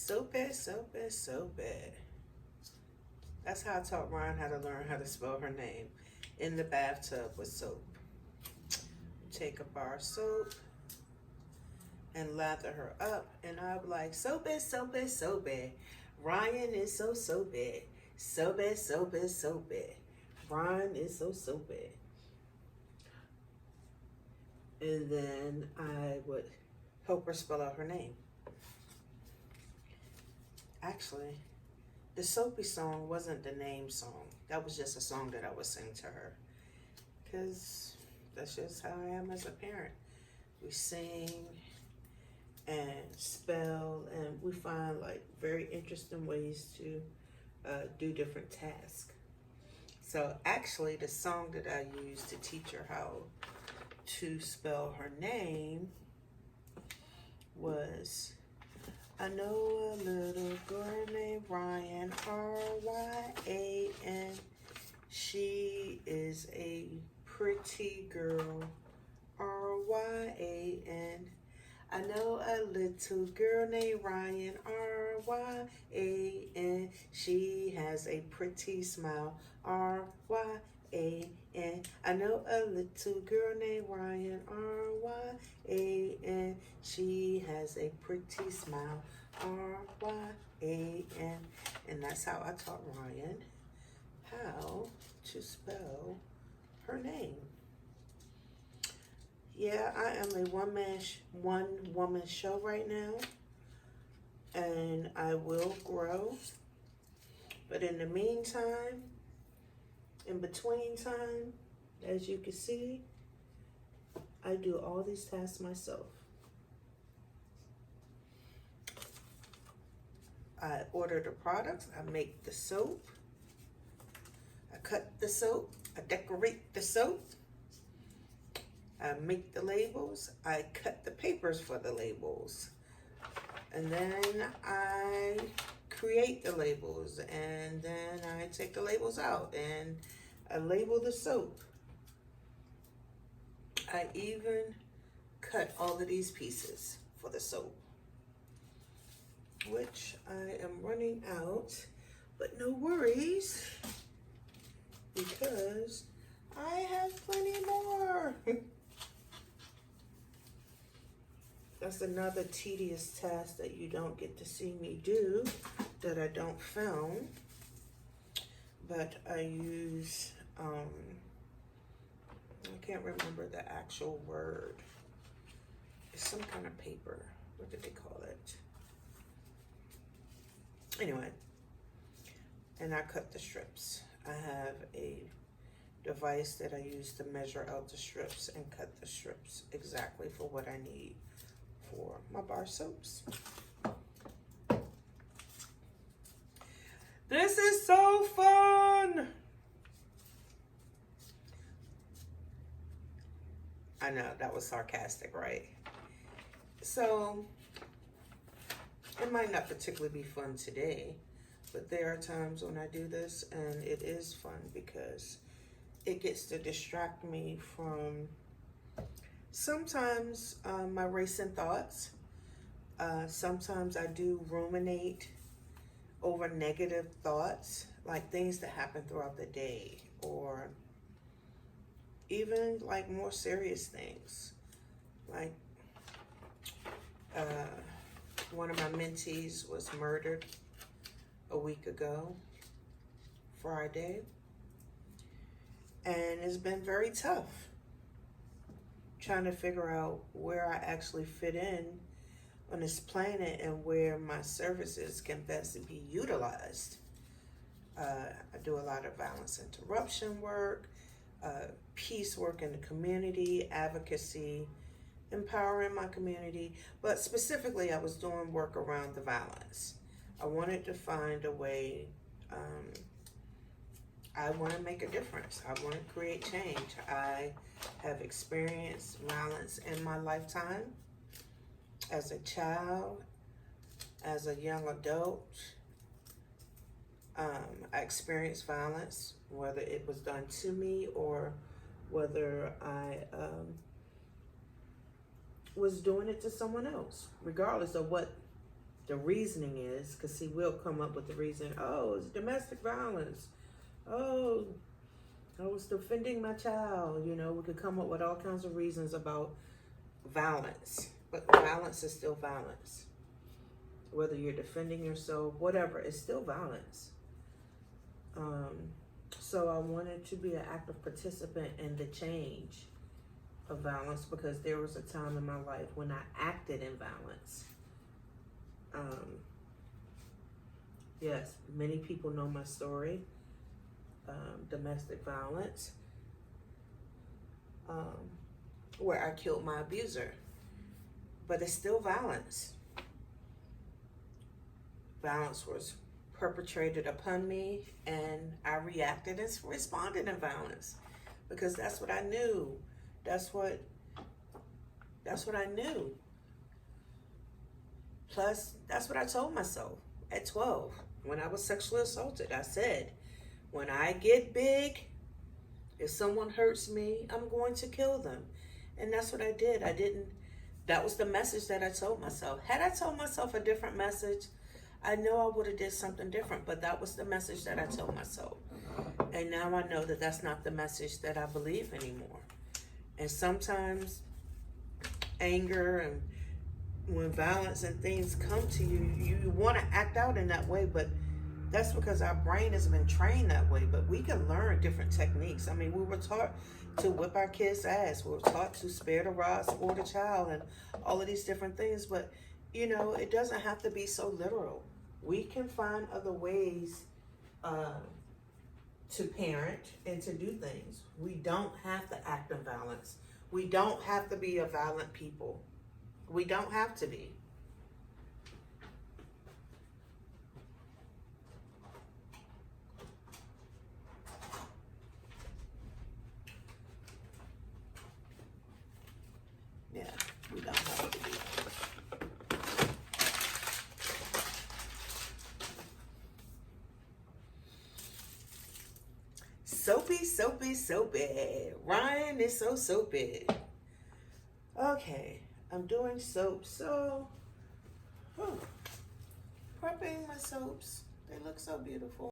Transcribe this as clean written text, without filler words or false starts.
So bad, so bad, so bad. That's how I taught Ryan how to learn how to spell her name. In the bathtub with soap. Take a bar of soap and lather her up. And I'm like, so bad, so bad, so bad. Ryan is so bad. So bad, so bad, so bad. Ryan is so bad. And then I would help her spell out her name. Actually, the Soapy song wasn't the name song. That was just a song that I would sing to her. Because that's just how I am as a parent. We sing and spell, and we find like very interesting ways to do different tasks. So actually, the song that I used to teach her how to spell her name was, I know a little girl named Ryan, R-Y-A-N. She is a pretty girl, R-Y-A-N. I know a little girl named Ryan, R-Y-A-N. She has a pretty smile, R-Y-A-N. I know a little girl named Ryan, R-Y-A-N. She has a pretty smile, R-Y-A-N. And that's how I taught Ryan how to spell her name. Yeah, I am a one woman show right now, and I will grow. But in the meantime, in between time, as you can see, I do all these tasks myself. I order the products, I make the soap, I cut the soap, I decorate the soap, I make the labels, I cut the papers for the labels, and then I create the labels, and then I take the labels out and I label the soap. I even cut all of these pieces for the soap, which I am running out, but no worries, because I have plenty more. That's another tedious task that you don't get to see me do, that I don't film. But I use, I can't remember the actual word. It's some kind of paper. What did they call it? Anyway, and I cut the strips. I have a device that I use to measure out the strips and cut the strips exactly for what I need for my bar soaps. This is so fun! I know, that was sarcastic, right? So, it might not particularly be fun today, but there are times when I do this and it is fun because it gets to distract me from sometimes my racing thoughts. Sometimes I do ruminate over negative thoughts, like things that happen throughout the day, or even like more serious things. Like one of my mentees was murdered a week ago, Friday, and it's been very tough trying to figure out where I actually fit in on this planet and where my services can best be utilized. I do a lot of violence interruption work, peace work in the community, advocacy, empowering my community, but specifically I was doing work around the violence. I wanted to find a way, I want to make a difference. I want to create change. I have experienced violence in my lifetime as a child, as a young adult. I experienced violence, whether it was done to me or whether I was doing it to someone else, regardless of what the reasoning is, because see, we'll come up with the reason, oh, it's domestic violence. Oh, I was defending my child. You know, we could come up with all kinds of reasons about violence, but violence is still violence. Whether you're defending yourself, whatever, it's still violence. So I wanted to be an active participant in the change of violence, because there was a time in my life when I acted in violence. Yes, many people know my story. Domestic violence, where I killed my abuser, but it's still violence. Violence was perpetrated upon me, and I reacted and responded in violence, because that's what I knew. That's what I knew. Plus, that's what I told myself at 12 when I was sexually assaulted. I said, when I get big, if someone hurts me, I'm going to kill them. And that's what I did. That was the message that I told myself. Had I told myself a different message, I know I would have did something different, but that was the message that I told myself. And now I know that that's not the message that I believe anymore. And sometimes anger and when violence and things come to you, you want to act out in that way, but that's because our brain has been trained that way. But we can learn different techniques. I mean, we were taught to whip our kids' ass. We were taught to spare the rod, spoil the child, and all of these different things. But, you know, it doesn't have to be so literal. We can find other ways to parent and to do things. We don't have to act in violence. We don't have to be a violent people. We don't have to be. Yeah, we don't have to be. Soapy, soapy, soapy. Ryan is so soapy. Okay, I'm doing soap, so prepping my soaps. They look so beautiful.